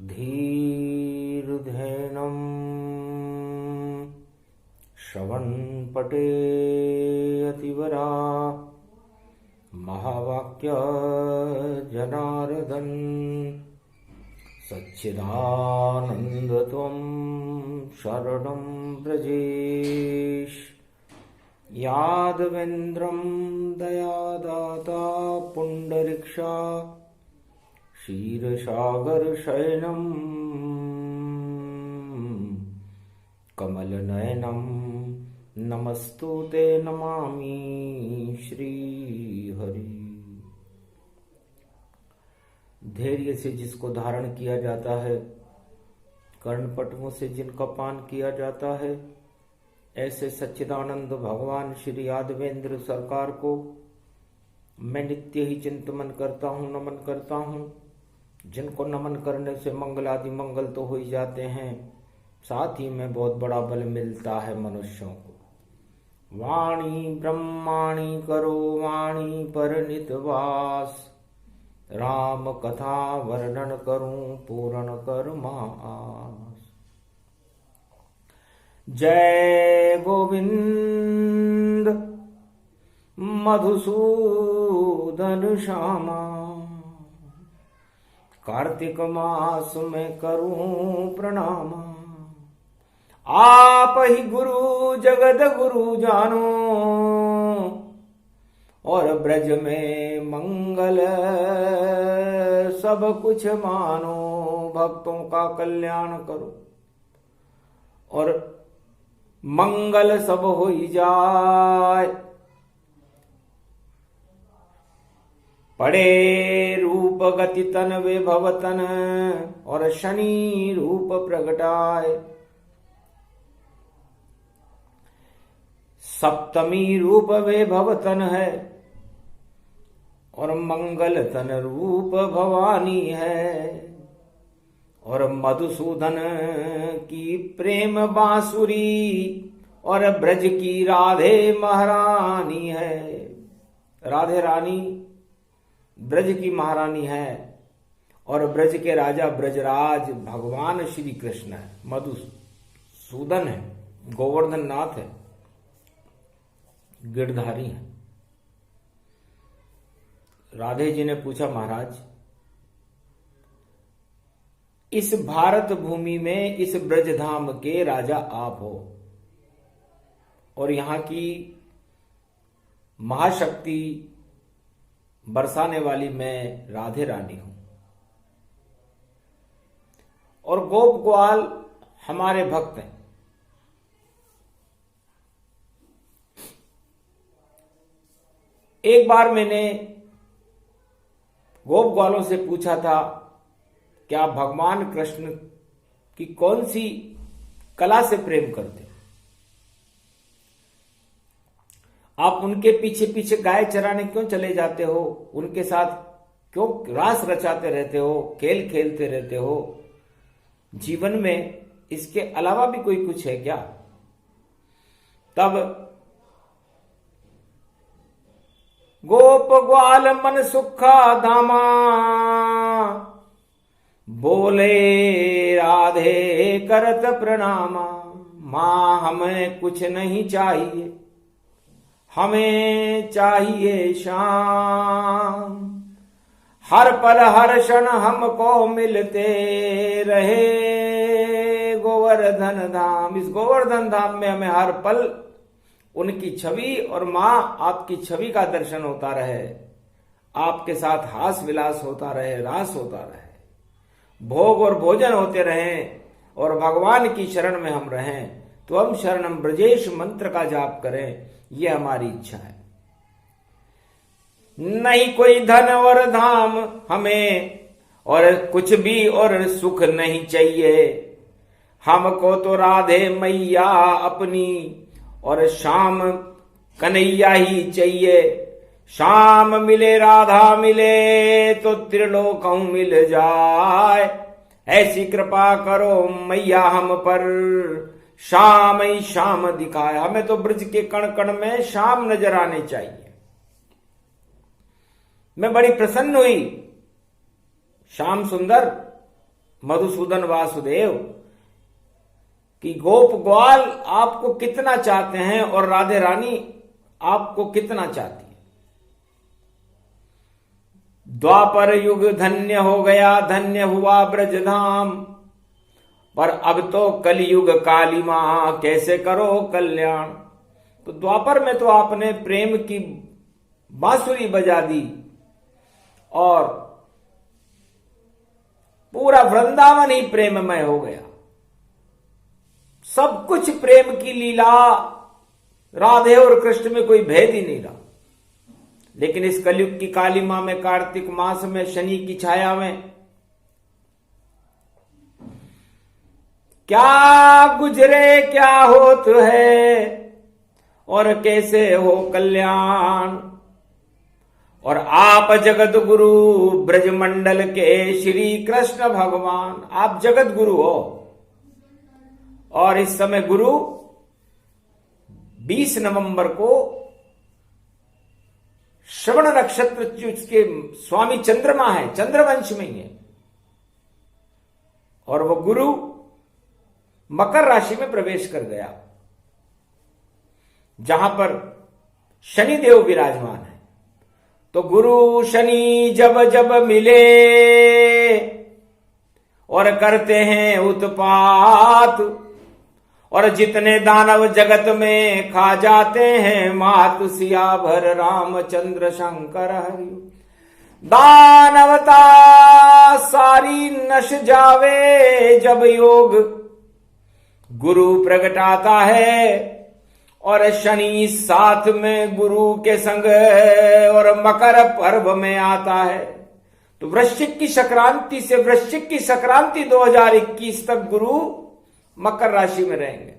धीर्धेनं श्रवणपटे अतिवरा महावाक्य जनार्दन सच्चिदानन्दत्वं शरणं व्रजेश यादवेन्द्रं दयादाता पुण्डरीक्षा क्षीरसागरशयनं कमलनयनं नमस्तुते नमामि श्रीहरि। धैर्य से जिसको धारण किया जाता है, कर्णपटुओं से जिनका पान किया जाता है, ऐसे सच्चिदानंद भगवान श्री यादवेंद्र सरकार को मैं नित्य ही चिंतन करता हूँ, नमन करता हूँ। जिनको नमन करने से मंगल आदि मंगल तो हो ही जाते हैं, साथ ही में बहुत बड़ा बल मिलता है मनुष्यों को। वाणी ब्रह्माणी करो वाणी पर नितवास, राम कथा वर्णन करूं पूर्ण कर मास। जय गोविंद मधुसूदन श्यामा, कार्तिक मास में करूं प्रणाम। आप ही गुरु जगत गुरु जानो, और ब्रज में मंगल सब कुछ मानो। भक्तों का कल्याण करो और मंगल सब हो ही जाए। पड़े रूप गति तन वे भवतन, और शनि रूप प्रगटाए। सप्तमी रूप वे भवतन है, और मंगल तन रूप भवानी है। और मधुसूदन की प्रेम बांसुरी, और ब्रज की राधे महारानी है। राधे रानी ब्रज की महारानी है, और ब्रज के राजा ब्रजराज भगवान श्री कृष्ण है। मधुसूदन है, गोवर्धन नाथ है, गिरधारी है। राधे जी ने पूछा, महाराज इस भारत भूमि में इस ब्रजधाम के राजा आप हो, और यहां की महाशक्ति बरसाने वाली मैं राधे रानी हूं, और गोप ग्वाल हमारे भक्त हैं। एक बार मैंने गोप ग्वालों से पूछा था कि आप भगवान कृष्ण की कौन सी कला से प्रेम करते, आप उनके पीछे पीछे गाय चराने क्यों चले जाते हो, उनके साथ क्यों रास रचाते रहते हो, खेल खेलते रहते हो। जीवन में इसके अलावा भी कोई कुछ है क्या? तब गोप ग्वाल मन सुखा धामा, बोले राधे करत प्रणामा। मां हमें कुछ नहीं चाहिए, हमें चाहिए श्याम। हर पल हर क्षण हमको मिलते रहे गोवर्धन धाम। इस गोवर्धन धाम में हमें हर पल उनकी छवि और मां आपकी छवि का दर्शन होता रहे, आपके साथ हास विलास होता रहे, रास होता रहे, भोग और भोजन होते रहें, और भगवान की शरण में हम रहें। तो हम शरणम ब्रजेश मंत्र का जाप करें, यह हमारी इच्छा है। नहीं कोई धन और धाम हमें, और कुछ भी और सुख नहीं चाहिए। हमको तो राधे मैया अपनी, और शाम कन्हैया ही चाहिए। शाम मिले राधा मिले, तो त्रिलोकं मिल जाए। ऐसी कृपा करो मैया हम पर, शाम ही शाम दिखाए। हमें तो ब्रज के कण कण में शाम नजर आने चाहिए। मैं बड़ी प्रसन्न हुई। श्याम सुंदर मधुसूदन वासुदेव कि गोप ग्वाल आपको कितना चाहते हैं और राधे रानी आपको कितना चाहती है। द्वापर युग धन्य हो गया, धन्य हुआ ब्रजधाम, पर अब तो कलयुग काली मां कैसे करो कल्याण। तो द्वापर में तो आपने प्रेम की बांसुरी बजा दी और पूरा वृंदावन ही प्रेममय हो गया, सब कुछ प्रेम की लीला, राधे और कृष्ण में कोई भेद ही नहीं रहा। लेकिन इस कलयुग की काली मां में, कार्तिक मास में, शनि की छाया में क्या गुजरे क्या होत है और कैसे हो कल्याण। और आप जगत गुरु ब्रजमंडल के श्री कृष्ण भगवान, आप जगत गुरु हो। और इस समय गुरु 20 नवंबर को श्रवण नक्षत्र के स्वामी चंद्रमा है, चंद्रवंश में ही है, और वो गुरु मकर राशि में प्रवेश कर गया, जहां पर शनि देव विराजमान है। तो गुरु शनि जब जब मिले और करते हैं उत्पात, और जितने दानव जगत में खा जाते हैं मात, सिया भर रामचंद्र शंकर हरि। दानवता सारी नश जावे जब योग गुरु प्रगटाता है, और शनि साथ में गुरु के संग और मकर पर्व में आता है। तो वृश्चिक की संक्रांति से वृश्चिक की संक्रांति 2021 तक गुरु मकर राशि में रहेंगे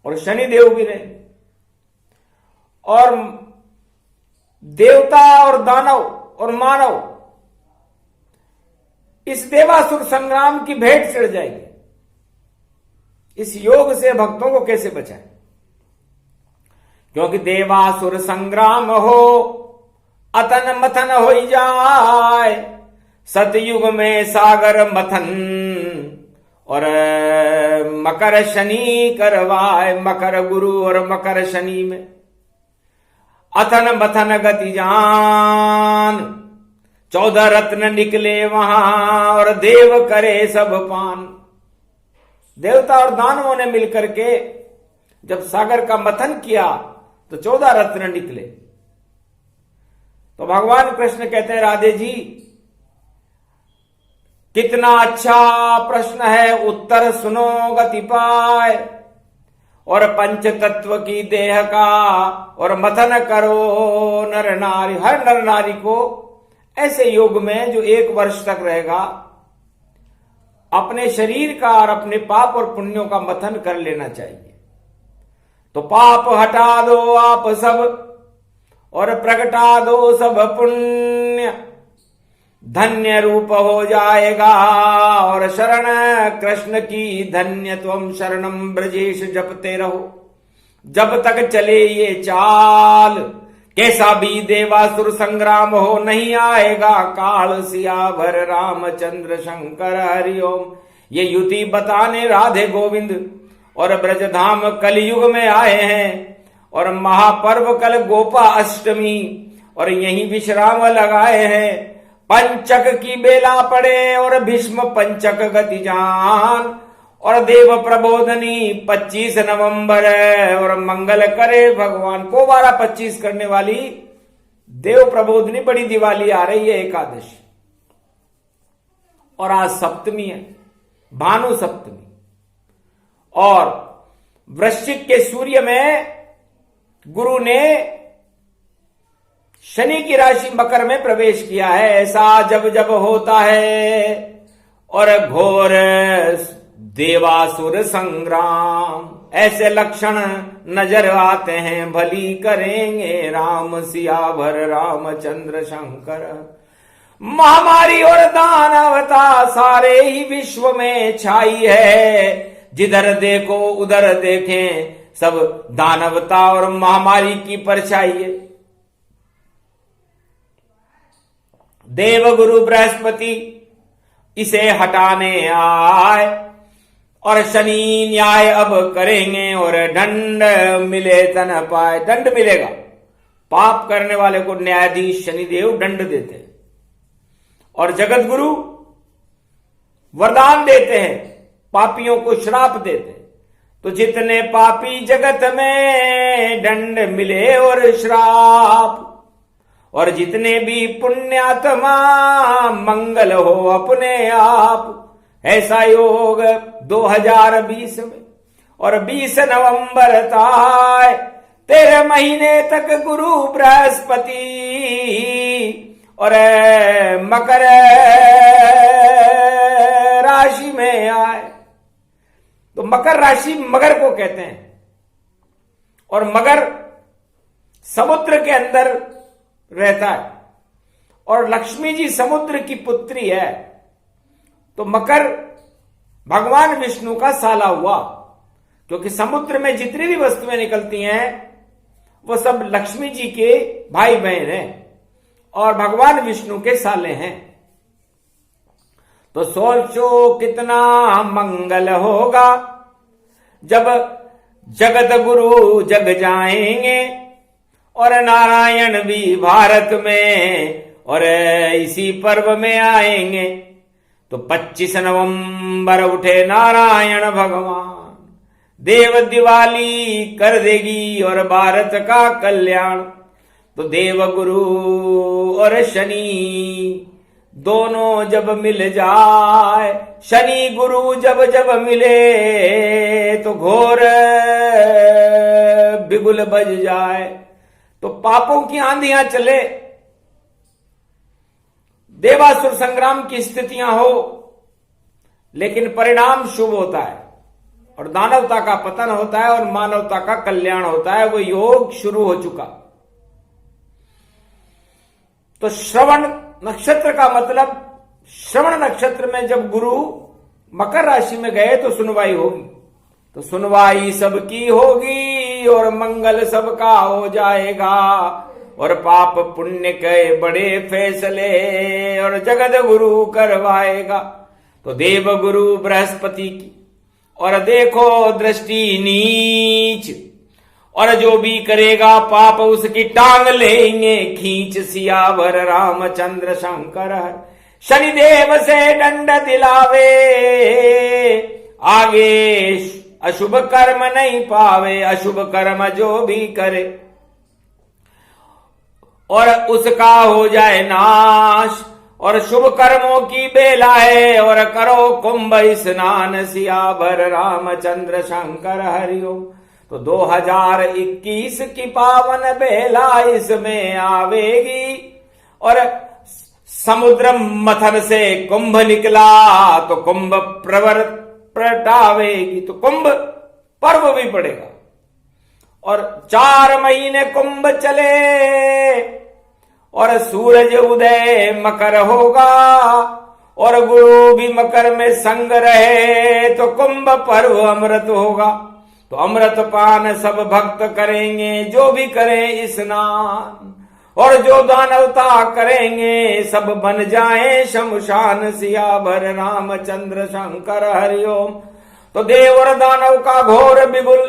और शनि देव भी रहेंगे। और देवता और दानव और मानव इस देवासुर संग्राम की भेंट चढ़ जाएगी। इस योग से भक्तों को कैसे बचाएं? क्योंकि देवासुर संग्राम हो, अतन मथन हो जाए, सतयुग में सागर मथन, और मकर शनि करवाए, मकर गुरु और मकर शनि में अथन मथन गति जान, 14 रत्न निकले वहां और देव करे सब पान। देवता और दानवों ने मिलकर के जब सागर का मथन किया तो 14 रत्न निकले। तो भगवान कृष्ण कहते हैं, राधे जी कितना अच्छा प्रश्न है, उत्तर सुनो गति पाए, और पंच तत्व की देह का और मथन करो नर नारी। हर नर नारी को ऐसे योग में जो 1 वर्ष तक रहेगा, अपने शरीर का और अपने पाप और पुण्यों का मथन कर लेना चाहिए। तो पाप हटा दो आप सब और प्रगटा दो सब पुण्य, धन्य रूप हो जाएगा। और शरण कृष्ण की धन्य त्वम शरणम ब्रजेश जपते रहो, जब तक चले ये चाल, कैसा भी देवासुर संग्राम हो नहीं आएगा काल। सिया भर रामचंद्र शंकर हरिओम। ये युति बताने राधे गोविंद और ब्रजधाम कलयुग में आए हैं, और महापर्व कल गोपा अष्टमी, और यहीं विश्राम लगाए हैं। पंचक की बेला पड़े और भीष्म पंचक गति जान, और देव प्रबोधनी 25 नवंबर, और मंगल करे भगवान को 12-25 करने वाली देव प्रबोधनी बड़ी दिवाली आ रही है, एकादशी। और आज सप्तमी है, भानु सप्तमी। और वृश्चिक के सूर्य में गुरु ने शनि की राशि मकर में प्रवेश किया है। ऐसा जब जब होता है और घोर देवासुर संग्राम, ऐसे लक्षण नजर आते हैं, भली करेंगे राम सिया भर रामचंद्र शंकर। महामारी और दानवता सारे ही विश्व में छाई है, जिधर देखो उधर देखें सब दानवता और महामारी की परछाई है। देव गुरु बृहस्पति इसे हटाने आए और शनि न्याय अब करेंगे और दंड मिले तन पाए। दंड मिलेगा, पाप करने वाले को न्यायाधीश शनिदेव दंड देते हैं और जगत गुरु वरदान देते हैं, पापियों को श्राप देते हैं। तो जितने पापी जगत में दंड मिले और श्राप, और जितने भी पुण्यात्मा मंगल हो अपने आप। ऐसा योग 2020 में और 20 नवंबर तक 13 महीने तक गुरु बृहस्पति और मकर राशि में आए। तो मकर राशि मगर को कहते हैं और मगर समुद्र के अंदर रहता है और लक्ष्मी जी समुद्र की पुत्री है। तो मकर भगवान विष्णु का साला हुआ, क्योंकि समुद्र में जितनी भी वस्तुएं निकलती हैं वो सब लक्ष्मी जी के भाई बहन हैं और भगवान विष्णु के साले हैं। तो सोचो कितना मंगल होगा जब जगत गुरु जग जाएंगे और नारायण भी भारत में और इसी पर्व में आएंगे। तो 25 नवंबर उठे नारायण भगवान, देव दिवाली कर देगी और भारत का कल्याण। तो देव गुरु और शनि दोनों जब मिल जाए, शनि गुरु जब जब मिले तो घोर बिगुल बज जाए। तो पापों की आंधियां चले, देवासुर संग्राम की स्थितियां हो, लेकिन परिणाम शुभ होता है और दानवता का पतन होता है और मानवता का कल्याण होता है। वो योग शुरू हो चुका। तो श्रवण नक्षत्र का मतलब, श्रवण नक्षत्र में जब गुरु मकर राशि में गए तो सुनवाई होगी। तो सुनवाई सबकी होगी और मंगल सबका हो जाएगा और पाप पुण्य के बड़े फैसले और जगत गुरु करवाएगा। तो देव गुरु बृहस्पति की और देखो दृष्टि नीच, और जो भी करेगा पाप उसकी टांग लेंगे खींच। सियावर रामचंद्र शंकर शनिदेव से दंड दिलावे, आगे अशुभ कर्म नहीं पावे। अशुभ कर्म जो भी करे और उसका हो जाए नाश, और शुभ कर्मों की बेला है और करो कुंभ स्नान। सियावर रामचंद्र शंकर हरिओम। तो 2021 की पावन बेला इसमें आवेगी और समुद्र मथन से कुंभ निकला तो कुंभ प्रटावेगी। तो कुंभ पर्व भी पड़ेगा और 4 महीने कुंभ चले और सूरज उदय मकर होगा और गुरु भी मकर में संग रहे तो कुंभ पर्व अमृत होगा। तो अमृत पान सब भक्त करेंगे, जो भी करें स्नान, और जो दानवता करेंगे सब बन जाएं शमशान। सियावर रामचंद्र शंकर हरिओम। तो देव और दानव का घोर बिगुल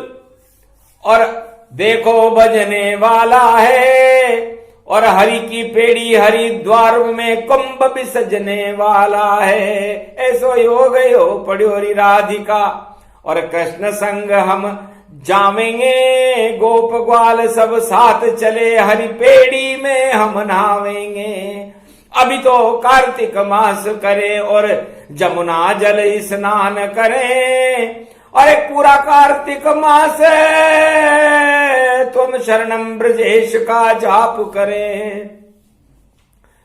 और देखो बजने वाला है और हरि की पेड़ी हरिद्वार में कुंभ भी सजने वाला है। ऐसो योग यो पड़ोरी राधिका और कृष्ण संग हम जावेंगे। गोप ग्वाल सब साथ चले हरि पेड़ी में हम नहावेंगे। अभी तो कार्तिक मास करे और जमुना जल स्नान करें और एक पूरा कार्तिक मास तुम शरणम ब्रजेश का जाप करें।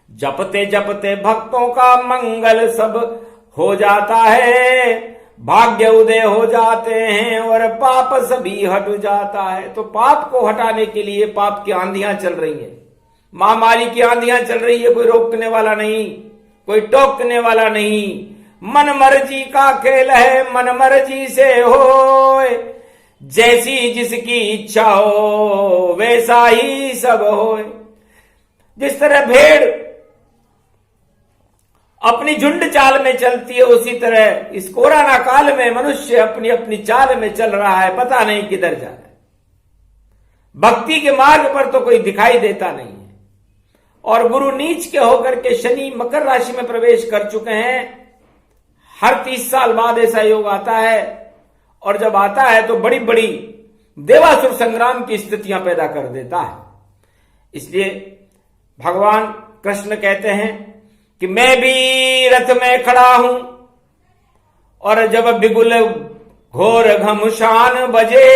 जपते जपते भक्तों का मंगल सब हो जाता है, भाग्य उदय हो जाते हैं और पाप सभी हट जाता है। तो पाप को हटाने के लिए पाप की आंधियां चल रही हैं, महामारी की आंधियां चल रही है। कोई रोकने वाला नहीं, कोई टोकने वाला नहीं। मन मर्जी का खेल है, मन मर्जी से हो, जैसी जिसकी इच्छा हो वैसा ही सब हो। जिस तरह भेड़ अपनी झुंड चाल में चलती है, उसी तरह इस कोरोना काल में मनुष्य अपनी अपनी चाल में चल रहा है, पता नहीं किधर जा रहा है। भक्ति के मार्ग पर तो कोई दिखाई देता नहीं है। और गुरु नीच के होकर के शनि मकर राशि में प्रवेश कर चुके हैं। हर 30 साल बाद ऐसा योग आता है, और जब आता है तो बड़ी बड़ी देवासुर संग्राम की स्थितियां पैदा कर देता है। इसलिए भगवान कृष्ण कहते हैं कि मैं भी रथ में खड़ा हूं, और जब बिगुल घोर घमशान बजे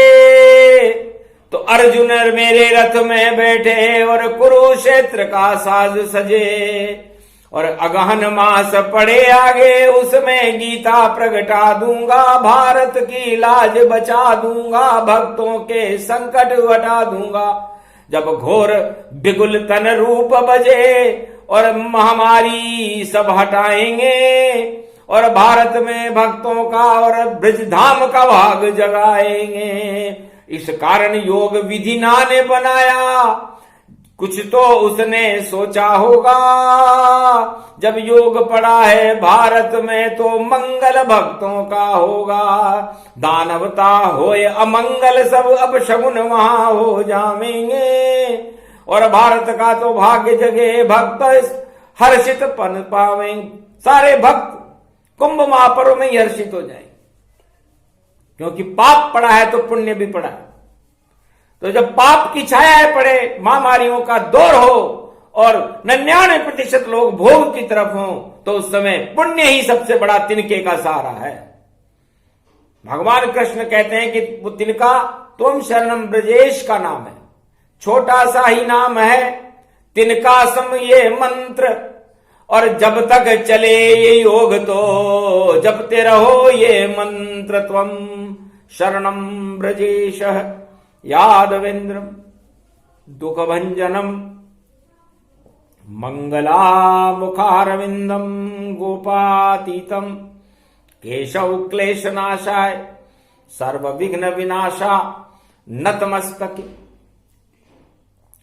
तो अर्जुन मेरे रथ में बैठे और कुरुक्षेत्र का साज सजे। और अगहन मास पड़े आगे, उसमें गीता प्रगटा दूंगा, भारत की लाज बचा दूंगा, भक्तों के संकट हटा दूंगा। जब घोर बिगुल तन रूप बजे और महामारी सब हटाएंगे, और भारत में भक्तों का और ब्रजधाम का भाग जगाएंगे। इस कारण योग विधि ना ने बनाया, कुछ तो उसने सोचा होगा। जब योग पड़ा है भारत में तो मंगल भक्तों का होगा। दानवता होए अमंगल सब अब शगुन वहां हो जावेंगे, और भारत का तो भाग्य जगे भक्त हर्षित पन पावेंगे। सारे भक्त कुंभ महापर्व में ही हर्षित हो जाएंगे, क्योंकि पाप पड़ा है तो पुण्य भी पड़ा है। तो जब पाप की छाया पड़े, महामारियों का दौर हो और 99% लोग भोग की तरफ हों, तो उस समय पुण्य ही सबसे बड़ा तिनके का सहारा है। भगवान कृष्ण कहते हैं कि वो तिनका त्वम शरणम ब्रजेश का नाम है। छोटा सा ही नाम है, तिनका सम ये मंत्र। और जब तक चले ये योग तो जपते रहो ये मंत्र, त्वम शरणम ब्रजेश यादवेन्द्रम दुख भंजनम मंगला मुखारविंदम गोपातीतम केशव क्लेश नाशाय सर्व विघ्न विनाशा नतमस्तके।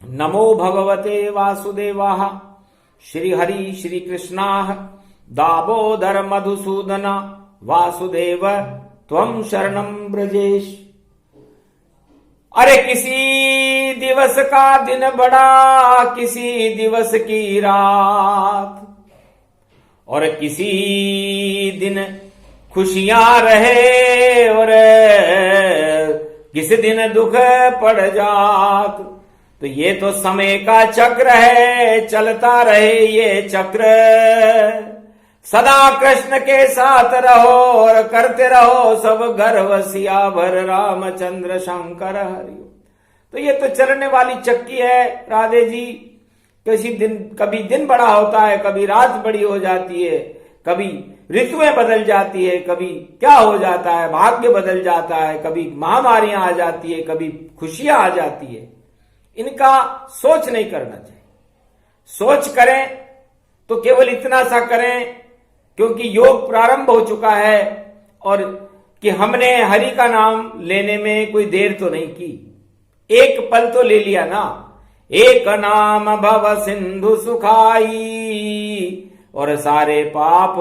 नमो भगवते वासुदेवाः श्री हरि श्री कृष्णाः दामोदर मधुसूदन वासुदेव त्वं शरणं ब्रजेश। अरे किसी दिवस का दिन बड़ा, किसी दिवस की रात, और किसी दिन खुशियां रहे और किसी दिन दुख पड़ जात। तो ये तो समय का चक्र है, चलता रहे ये चक्र। सदा कृष्ण के साथ रहो और करते रहो सब गर्व सिया भर रामचंद्र शंकर हरि। तो ये तो चलने वाली चक्की है राधे जी। किसी दिन कभी दिन बड़ा होता है, कभी रात बड़ी हो जाती है, कभी ऋतुएं बदल जाती है, कभी क्या हो जाता है, भाग्य बदल जाता है, कभी महामारियां आ जाती है, कभी खुशियां आ जाती है। इनका सोच नहीं करना चाहिए। सोच करें तो केवल इतना सा करें, क्योंकि योग प्रारंभ हो चुका है और कि हमने हरि का नाम लेने में कोई देर तो नहीं की, एक पल तो ले लिया ना। एक नाम भव सिंधु सुखाई और सारे पाप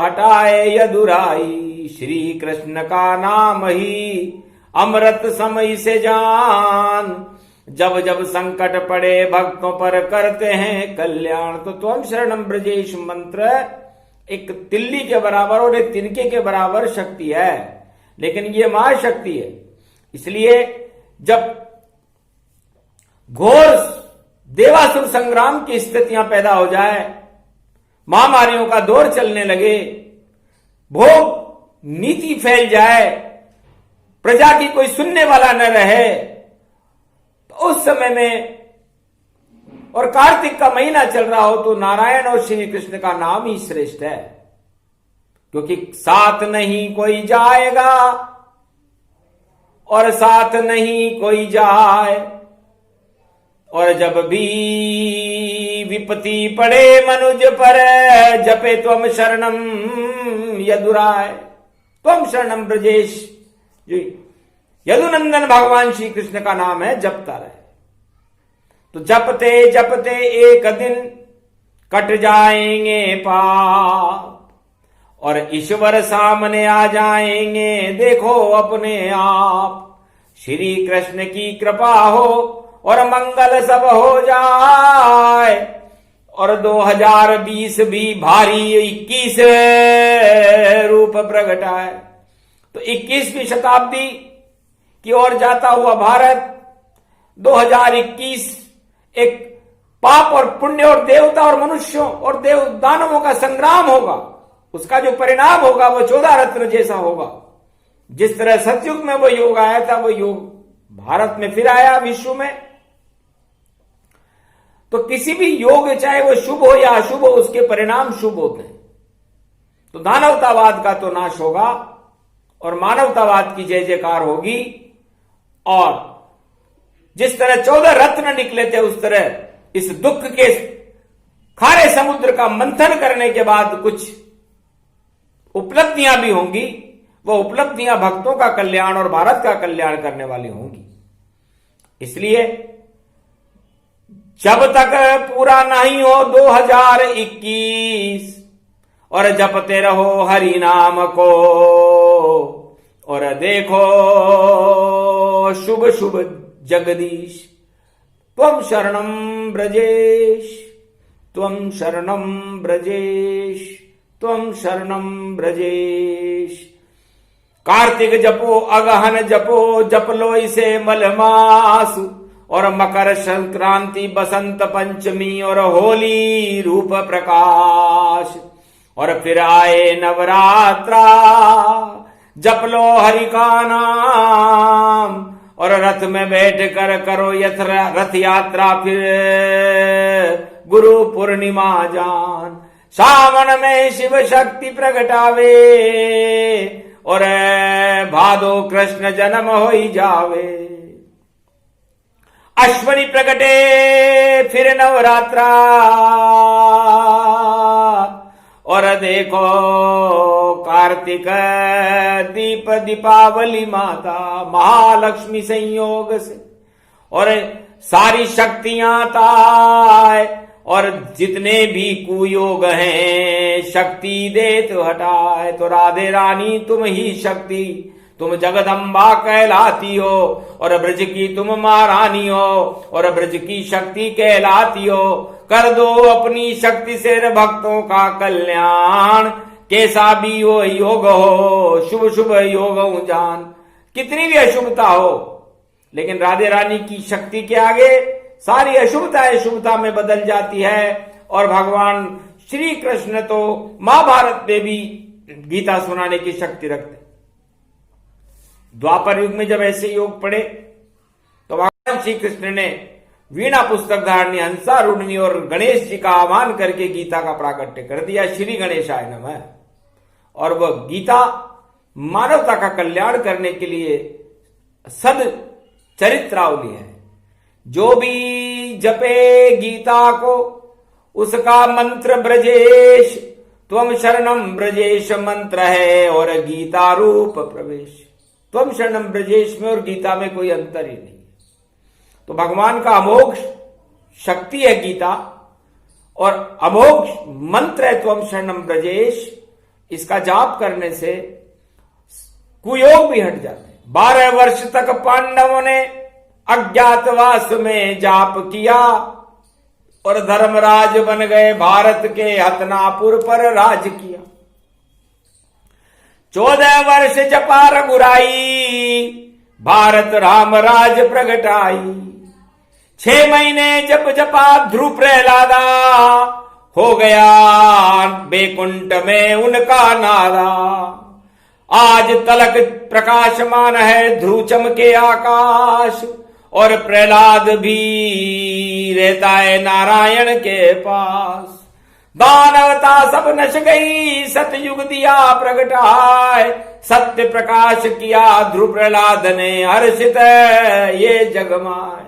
हटाए यदुराई। श्री कृष्ण का नाम ही अमृत समय से जान, जब जब संकट पड़े भक्तों पर करते हैं कल्याण। तो त्वम शरणम ब्रजेश मंत्र एक तिल्ली के बराबर और एक तिनके के बराबर शक्ति है, लेकिन ये महाशक्ति है। इसलिए जब घोर देवासुर संग्राम की स्थितियां पैदा हो जाए, महामारियों का दौर चलने लगे, भोग नीति फैल जाए, प्रजा की कोई सुनने वाला न रहे, तो उस समय में और कार्तिक का महीना चल रहा हो तो नारायण और श्री कृष्ण का नाम ही श्रेष्ठ है, क्योंकि साथ नहीं कोई जाएगा और साथ नहीं कोई जाए। और जब भी विपत्ति पड़े मनुज पर, जपे त्वम शरणम यदुराय। त्वम शरणम ब्रजेश जी, यदुनंदन भगवान श्री कृष्ण का नाम है, जपता रहे। तो जपते जपते एक दिन कट जाएंगे पाप और ईश्वर सामने आ जाएंगे, देखो अपने आप। श्री कृष्ण की कृपा हो और मंगल सब हो जाए, और 2020 भी भारी 21 रूप प्रगटाए। तो 21वीं शताब्दी की ओर जाता हुआ भारत 2021 एक पाप और पुण्य और देवता और मनुष्यों और देव दानवों का संग्राम होगा। उसका जो परिणाम होगा वो 14 रत्न जैसा होगा। जिस तरह सतयुग में वो योग आया था, वो योग भारत में फिर आया, विश्व में। तो किसी भी योग, चाहे वो शुभ हो या अशुभ हो, उसके परिणाम शुभ होते हैं। तो दानवतावाद का तो नाश होगा और मानवतावाद की जय जयकार होगी। और जिस तरह 14 रत्न निकले थे, उस तरह इस दुख के खारे समुद्र का मंथन करने के बाद कुछ उपलब्धियां भी होंगी। वो उपलब्धियां भक्तों का कल्याण और भारत का कल्याण करने वाली होंगी। इसलिए जब तक पूरा नहीं हो 2021 और जपते रहो हरि नाम को, और देखो शुभ शुभ जगदीश, त्वं शरणं ब्रजेश, त्वं शरणं ब्रजेश, त्वं शरणं ब्रजेश। कार्तिक जपो अगहन जपो, जप लो इसे मलमास, और मकर संक्रांति बसंत पंचमी और होली रूप प्रकाश, और फिर आए नवरात्रा, जप लो हरि का नाम, और रथ में बैठ कर करो रथ यात्रा, फिर गुरु पूर्णिमा जान। सावन में शिव शक्ति प्रगटावे, और भादो कृष्ण जन्म हो ही जावे। अश्वनी प्रगटे फिर नवरात्रा, और देखो कार्तिक दीप दीपावली माता, महालक्ष्मी संयोग से, और सारी शक्तियां ताए, और जितने भी कुयोग हैं शक्ति दे तो हटाए। तो राधे रानी तुम ही शक्ति, तुम जगदम्बा कहलाती हो, और ब्रज की तुम महारानी हो, और ब्रज की शक्ति कहलाती हो। कर दो अपनी शक्ति से भक्तों का कल्याण, कैसा भी वो योग हो, शुभ शुभ योग जान। कितनी भी अशुभता हो, लेकिन राधे रानी की शक्ति के आगे सारी अशुभताएं शुभता में बदल जाती है। और भगवान श्री कृष्ण तो महाभारत में भी गीता सुनाने की शक्ति रखते। द्वापर युग में जब ऐसे योग पड़े तो भगवान श्री कृष्ण ने वीणा पुस्तक धारणी, हंसा रूढ़नी और गणेश जी का आह्वान करके गीता का प्राकट्य कर दिया, श्री गणेशाय नमः। और वह गीता मानवता का कल्याण करने के लिए सद चरित्रावली है। जो भी जपे गीता को उसका मंत्र ब्रजेश, त्वं शरणं ब्रजेश मंत्र है, और गीता रूप प्रवेश। त्वं शरणं ब्रजेश में और गीता में कोई अंतर ही नहीं। तो भगवान का अमोघ शक्ति है गीता, और अमोघ मंत्र है त्वं शरणं ब्रजेश। इसका जाप करने से कुयोग भी हट जाते हैं। 12 वर्ष तक पांडवों ने अज्ञातवास में जाप किया, और धर्मराज बन गए, भारत के हतनापुर पर राज किया। 14 वर्ष जपा रघुराई, भारत राम राज प्रगटाई। 6 महीने जप जपा ध्रुव प्रहलादा, हो गया बैकुंठ में उनका नादा। आज तलक प्रकाशमान है ध्रुव चमके आकाश, और प्रहलाद भी रहता है नारायण के पास। दानवता सब नश गई, सतयुग दिया प्रगटाए, सत्य प्रकाश किया ध्रुव प्रहलाद ने, हर्षित ये जगमाए।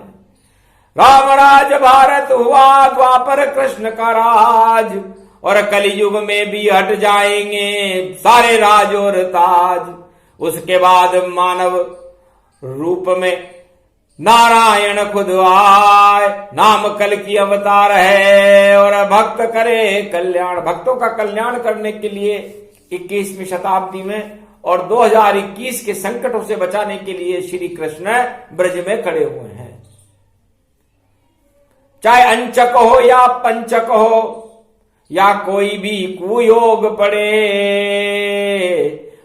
रामराज भारत हुआ, द्वापर कृष्ण का राज, और कलयुग में भी हट जाएंगे सारे राज और ताज। उसके बाद मानव रूप में नारायण खुद आए, नाम कल की अवतार है और भक्त करे कल्याण। भक्तों का कल्याण करने के लिए 21वीं शताब्दी में और 2021 के संकटों से बचाने के लिए श्री कृष्ण ब्रज में खड़े हुए हैं। चाहे अंचक हो या पंचक हो या कोई भी कुयोग पड़े,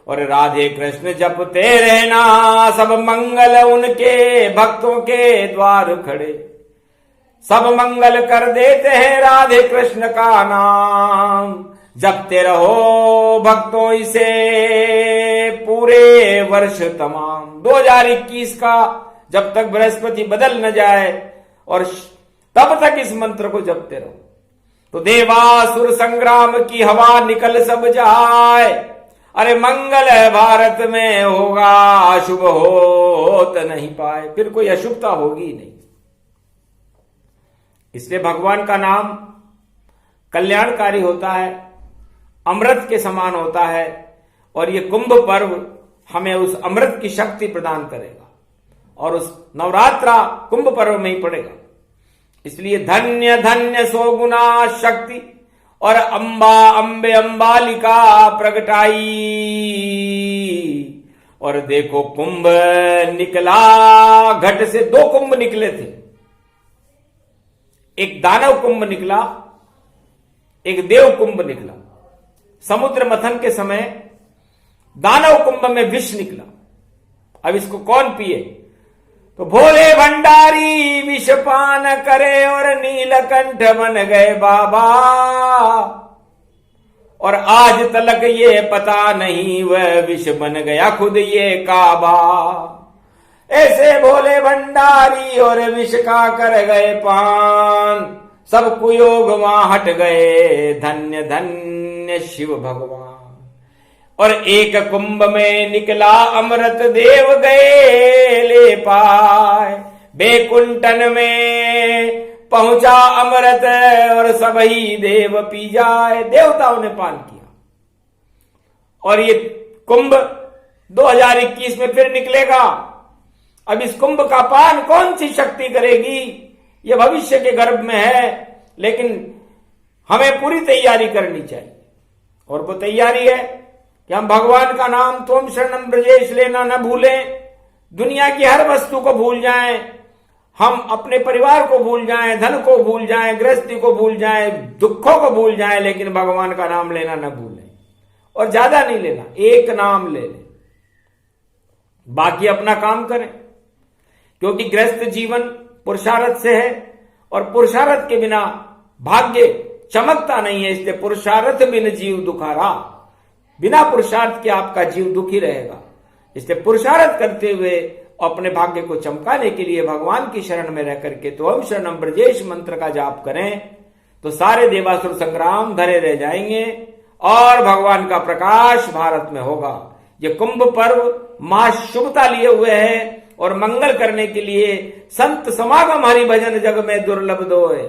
और राधे कृष्ण जपते रहना, सब मंगल उनके भक्तों के द्वार खड़े। सब मंगल कर देते हैं राधे कृष्ण का नाम, जपते रहो भक्तों इसे पूरे वर्ष तमाम। 2021 का जब तक बृहस्पति बदल न जाए और तब तक इस मंत्र को जपते रहो, तो देवासुर संग्राम की हवा निकल सब जाए। अरे मंगल भारत में होगा, अशुभ हो तो नहीं पाए, फिर कोई अशुभता होगी नहीं। इसलिए भगवान का नाम कल्याणकारी होता है, अमृत के समान होता है, और ये कुंभ पर्व हमें उस अमृत की शक्ति प्रदान करेगा और उस नवरात्रा कुंभ पर्व में ही पड़ेगा। इसलिए धन्य धन्य सो गुना शक्ति और अंबा अंबे अंबालिका प्रगटाई। और देखो कुंभ निकला, घट से 2 कुंभ निकले थे, एक दानव कुंभ निकला, एक देव कुंभ निकला। समुद्र मंथन के समय दानव कुंभ में विष निकला। अब इसको कौन पिए? तो भोले भंडारी विषपान करे और नीलकंठ बन गए बाबा, और आज तलक ये पता नहीं वह विष बन गया खुद ये काबा। ऐसे भोले भंडारी और विष का कर गए पान, सब कुयोग वहां हट गए, धन्य धन्य शिव भगवान। और एक कुंभ में निकला अमृत, देव गए ले पाए। बेकुंठन में पहुंचा अमृत और सबही देव पी जाए। देवताओं ने पान किया। और ये कुंभ 2021 में फिर निकलेगा। अब इस कुंभ का पान कौन सी शक्ति करेगी, ये भविष्य के गर्भ में है, लेकिन हमें पूरी तैयारी करनी चाहिए। और वो तैयारी है कि हम भगवान का नाम त्वम शरणम ब्रजेश लेना न भूलें, दुनिया की हर वस्तु को भूल जाएं, हम अपने परिवार को भूल जाएं, धन को भूल जाएं, गृहस्थी को भूल जाएं, दुखों को भूल जाएं, लेकिन भगवान का नाम लेना न भूलें। और ज्यादा नहीं लेना, एक नाम ले लें, बाकी अपना काम करें। क्योंकि गृहस्थ जीवन पुरुषार्थ से है और पुरुषार्थ के बिना भाग्य चमकता नहीं है। इसलिए पुरुषार्थ बिन जीव दुखारा, बिना पुरुषार्थ के आपका जीव दुखी रहेगा। इसलिए पुरुषार्थ करते हुए अपने भाग्य को चमकाने के लिए भगवान की शरण में रह करके तो त्वम शरणम ब्रजेश मंत्र का जाप करें, तो सारे देवासुर संग्राम धरे रह जाएंगे और भगवान का प्रकाश भारत में होगा। ये कुंभ पर्व मां शुभता लिए हुए है और मंगल करने के लिए संत समागम हरि भजन जग में दुर्लभ दो है।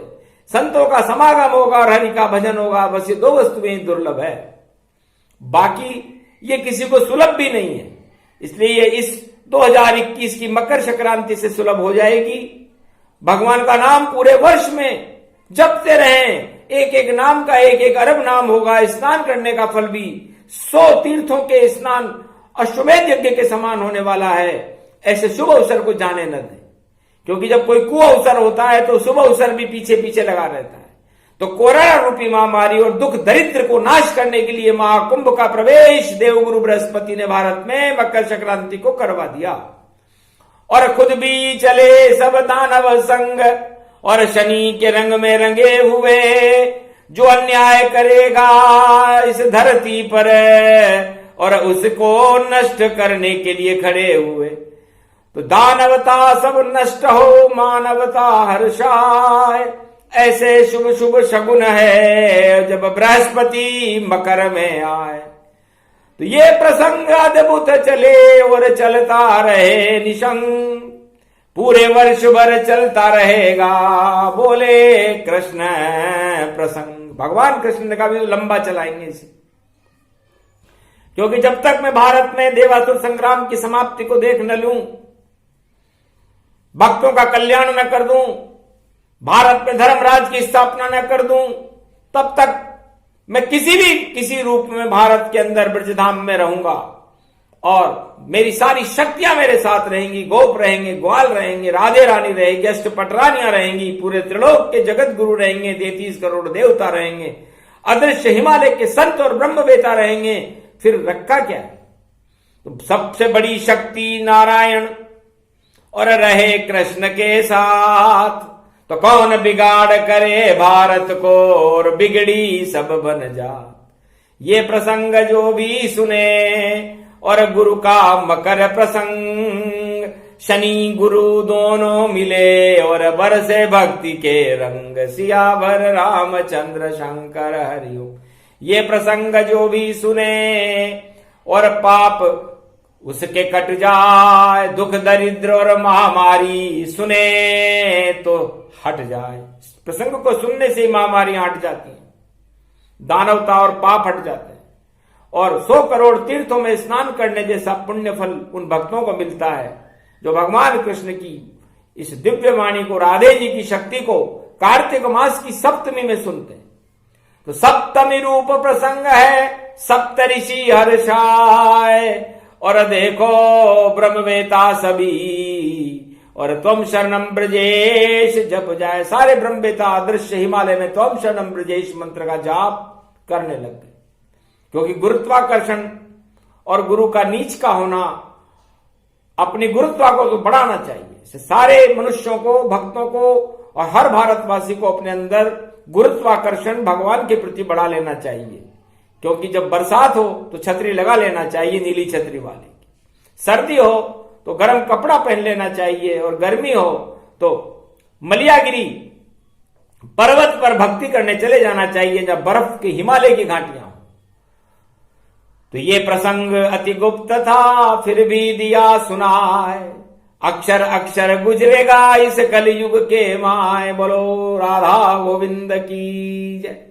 संतों का समागम होगा और हरि का भजन होगा, बस ये 2 वस्तुएं दुर्लभ है, बाकी ये किसी को सुलभ भी नहीं है। इसलिए ये इस 2021 की मकर संक्रांति से सुलभ हो जाएगी। भगवान का नाम पूरे वर्ष में जपते रहें, एक एक नाम का एक एक अरब नाम होगा। स्नान करने का फल भी 100 तीर्थों के स्नान अश्वमेध यज्ञ के समान होने वाला है। ऐसे शुभ अवसर को जाने न दें, क्योंकि जब कोई कु अवसर होता है तो शुभ अवसर भी पीछे पीछे लगा रहता है। तो कोरोना रूपी महामारी और दुख दरिद्र को नाश करने के लिए महाकुंभ का प्रवेश देवगुरु बृहस्पति ने भारत में मकर संक्रांति को करवा दिया। और खुद भी चले सब दानव संग और शनि के रंग में रंगे हुए, जो अन्याय करेगा इस धरती पर और उसको नष्ट करने के लिए खड़े हुए। तो दानवता सब नष्ट हो, मानवता हर्षाय। ऐसे शुभ शुभ शगुन है जब बृहस्पति मकर में आए। तो ये प्रसंग अद्भुत चले और चलता रहे निशंग, पूरे वर्ष भर चलता रहेगा बोले कृष्ण प्रसंग। भगवान कृष्ण का भी लंबा चलाएंगे इसे, क्योंकि जब तक मैं भारत में देवासुर संग्राम की समाप्ति को देख न लूं, भक्तों का कल्याण न कर दूं, भारत में धर्मराज की स्थापना न कर दूं, तब तक मैं किसी रूप में भारत के अंदर ब्रजधाम में रहूंगा और मेरी सारी शक्तियां मेरे साथ रहेंगी, गोप रहेंगे, ग्वाल रहेंगे, राधे रानी रहेगी, अष्टपटरानियां रहेंगी, पूरे त्रिलोक के जगत गुरु रहेंगे, 33 करोड़ देवता रहेंगे, अदृश्य हिमालय के संत और ब्रह्मवेता रहेंगे, फिर रखा क्या है? तो सबसे बड़ी शक्ति नारायण और रहे कृष्ण के साथ, तो कौन बिगाड़ करे भारत को और बिगड़ी सब बन जात। ये प्रसंग जो भी सुने और गुरु का मकर प्रसंग, शनि गुरु दोनों मिले और बरसे भक्ति के रंग, सियावर रामचंद्र शंकर हरिओम। ये प्रसंग जो भी सुने और पाप उसके कट जाए, दुख दरिद्र और महामारी सुने तो हट जाए। प्रसंग को सुनने से ही महामारियां हट जाती हैं, दानवता और पाप हट जाते हैं, और 100 करोड़ तीर्थों में स्नान करने जैसा पुण्य फल उन भक्तों को मिलता है जो भगवान कृष्ण की इस दिव्य वाणी को, राधे जी की शक्ति को कार्तिक मास की सप्तमी में सुनते हैं। तो सप्तमी रूप प्रसंग है, सप्तऋषि हर्षाय, और देखो ब्रह्मवेता सभी, और त्वम शरणम ब्रजेश जप जाए। सारे ब्रह्मवेता अदृश्य हिमालय में त्वम शरणम ब्रजेश मंत्र का जाप करने लग गए, क्योंकि गुरुत्वाकर्षण और गुरु का नीच का होना अपनी गुरुत्वा को तो बढ़ाना चाहिए। सारे मनुष्यों को, भक्तों को और हर भारतवासी को अपने अंदर गुरुत्वाकर्षण भगवान के प्रति बढ़ा लेना चाहिए। क्योंकि जब बरसात हो तो छतरी लगा लेना चाहिए, नीली छतरी वाली। सर्दी हो तो गर्म कपड़ा पहन लेना चाहिए, और गर्मी हो तो मलियागिरी पर्वत पर भक्ति करने चले जाना चाहिए, जब बर्फ के हिमालय की घाटियां हो। तो ये प्रसंग अति गुप्त था, फिर भी दिया सुनाए, अक्षर अक्षर गुजरेगा इस कलयुग के माय। बोलो राधा गोविंद की जय।